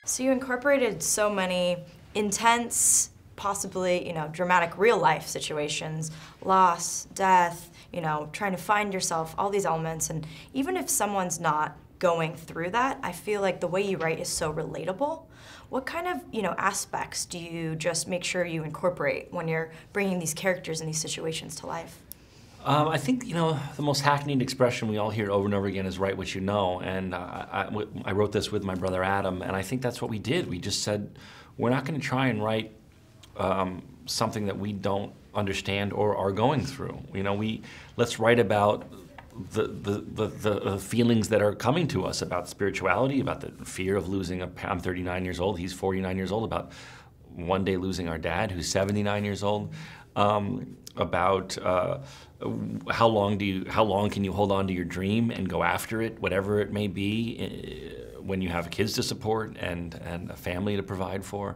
So you incorporated so many intense, possibly, dramatic real life situations, loss, death, trying to find yourself, all these elements. And even if someone's not going through that, I feel like the way you write is so relatable. What kind of, aspects do you just make sure you incorporate when you're bringing these characters and these situations to life? I think, the most hackneyed expression we all hear over and over again is write what you know. And I wrote this with my brother Adam, and I think that's what we did. We just said, we're not going to try and write something that we don't understand or are going through. Let's write about the feelings that are coming to us about spirituality, about the fear of losing I'm 39 years old, he's 49 years old, about one day losing our dad, who's 79 years old, about how long can you hold on to your dream and go after it, whatever it may be, when you have kids to support and a family to provide for.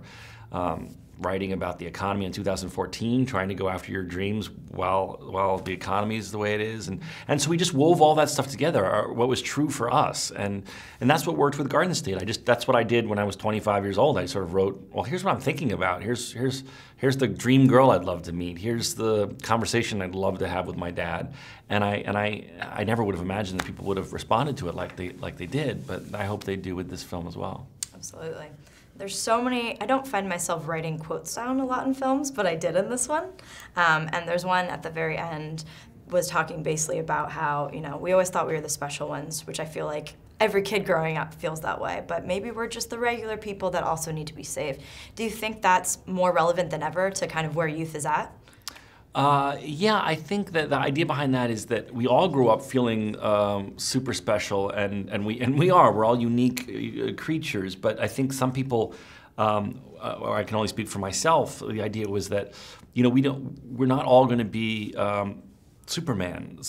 Writing about the economy in 2014, trying to go after your dreams while the economy is the way it is. And so we just wove all that stuff together, what was true for us. And that's what worked with Garden State. That's what I did when I was 25 years old. I sort of wrote, well, here's what I'm thinking about. Here's the dream girl I'd love to meet. Here's the conversation I'd love to have with my dad. And I never would have imagined that people would have responded to it like they did, but I hope they do with this film as well. Absolutely. There's so many, I don't find myself writing quotes down a lot in films, but I did in this one. And there's one at the very end was talking basically about how, we always thought we were the special ones, which I feel like every kid growing up feels that way, but maybe we're just the regular people that also need to be saved. Do you think that's more relevant than ever to kind of where youth is at? Yeah, I think that the idea behind that is that we all grew up feeling super special, and we're all unique creatures. But I think some people, or I can only speak for myself, the idea was that we're not all going to be Superman.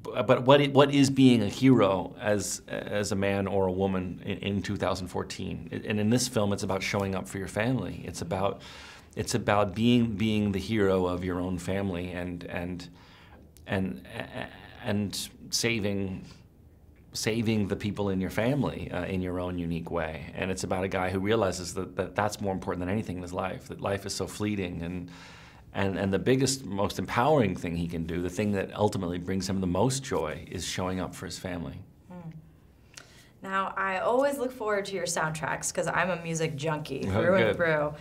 But what is being a hero as a man or a woman in 2014? And in this film, it's about showing up for your family. It's about being the hero of your own family and saving the people in your family in your own unique way. And it's about a guy who realizes that that's more important than anything in his life. That life is so fleeting, and the biggest, most empowering thing he can do, the thing that ultimately brings him the most joy, is showing up for his family. Now, I always look forward to your soundtracks because I'm a music junkie through and through.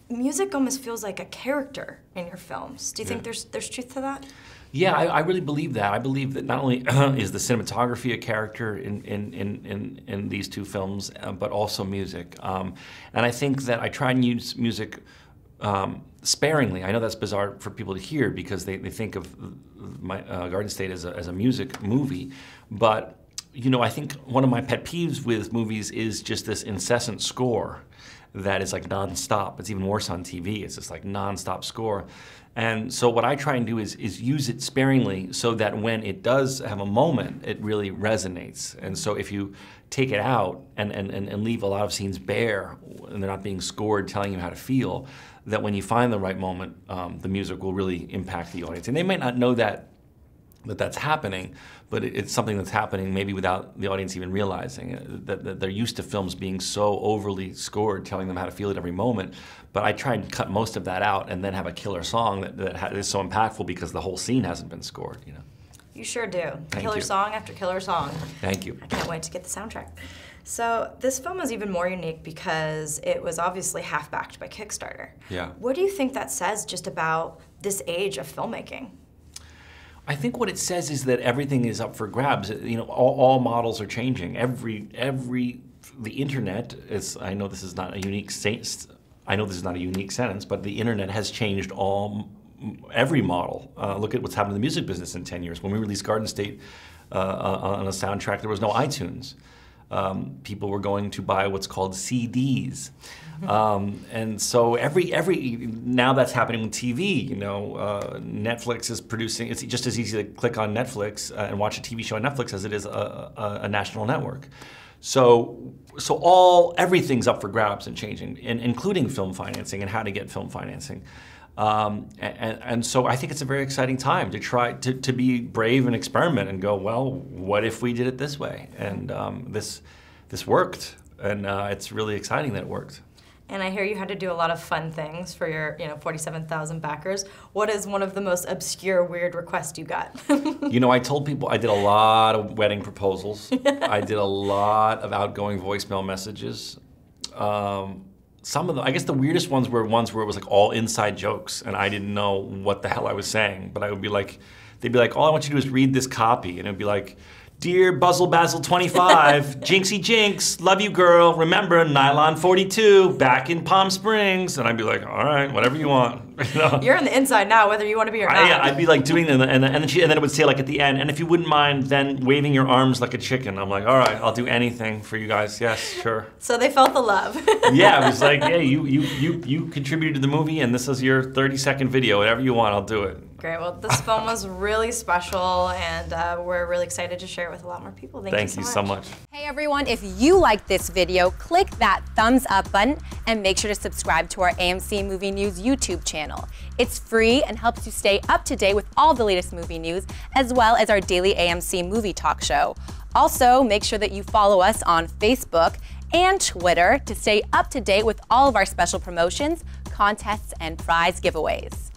Music almost feels like a character in your films. Do you think there's truth to that? Yeah, I really believe that. I believe that not only is the cinematography a character in these two films, but also music. And I think that I try and use music sparingly. I know that's bizarre for people to hear because they think of my Garden State as a music movie, but I think one of my pet peeves with movies is just this incessant score that is like nonstop. It's even worse on TV. It's just like nonstop score. And so what I try and do is use it sparingly so that when it does have a moment, it really resonates. And so if you take it out and leave a lot of scenes bare and they're not being scored telling you how to feel, that when you find the right moment, the music will really impact the audience. And they might not know that's happening, but it's something that's happening maybe without the audience even realizing it, that they're used to films being so overly scored, telling them how to feel at every moment. But I try and cut most of that out and then have a killer song that is so impactful because the whole scene hasn't been scored. You sure do. Thank Killer you. Song after killer song. Thank you. I can't wait to get the soundtrack. So this film was even more unique because it was obviously half-backed by Kickstarter. Yeah. What do you think that says just about this age of filmmaking? I think what it says is that everything is up for grabs. All models are changing. The internet is. I know this is not a unique sentence, but the internet has changed every model. Look at what's happened to the music business in 10 years. When we released Garden State on a soundtrack, there was no iTunes. People were going to buy what's called CDs. And so now that's happening with TV. Netflix is producing. It's just as easy to click on Netflix and watch a TV show on Netflix as it is a national network. So everything's up for grabs and changing, including film financing and how to get film financing. And so I think it's a very exciting time to try to be brave and experiment and go, well, what if we did it this way? And this worked, and it's really exciting that it worked. And I hear you had to do a lot of fun things for your 47,000 backers. What is one of the most obscure, weird requests you got? I told people I did a lot of wedding proposals. I did a lot of outgoing voicemail messages. Some of them, I guess the weirdest ones were ones where it was like all inside jokes and I didn't know what the hell I was saying. But I would be like, they'd be like, all I want you to do is read this copy. And it'd be like, Dear Buzzle Basil 25, Jinxie Jinx, love you girl, remember Nylon 42, back in Palm Springs. And I'd be like, all right, whatever you want. You're on the inside now, whether you want to be or not. Yeah, I'd be like doing that, and then it would say like at the end, and if you wouldn't mind then waving your arms like a chicken. I'm like, all right, I'll do anything for you guys, yes, sure. So they felt the love. Yeah, it was like, hey, you contributed to the movie and this is your 30-second video, whatever you want, I'll do it. Great, well this film was really special and we're really excited to share it with a lot more people. Thank you so much. Hey everyone, if you liked this video, click that thumbs up button and make sure to subscribe to our AMC Movie News YouTube channel. It's free and helps you stay up to date with all the latest movie news, as well as our daily AMC movie talk show. Also, make sure that you follow us on Facebook and Twitter to stay up to date with all of our special promotions, contests, and prize giveaways.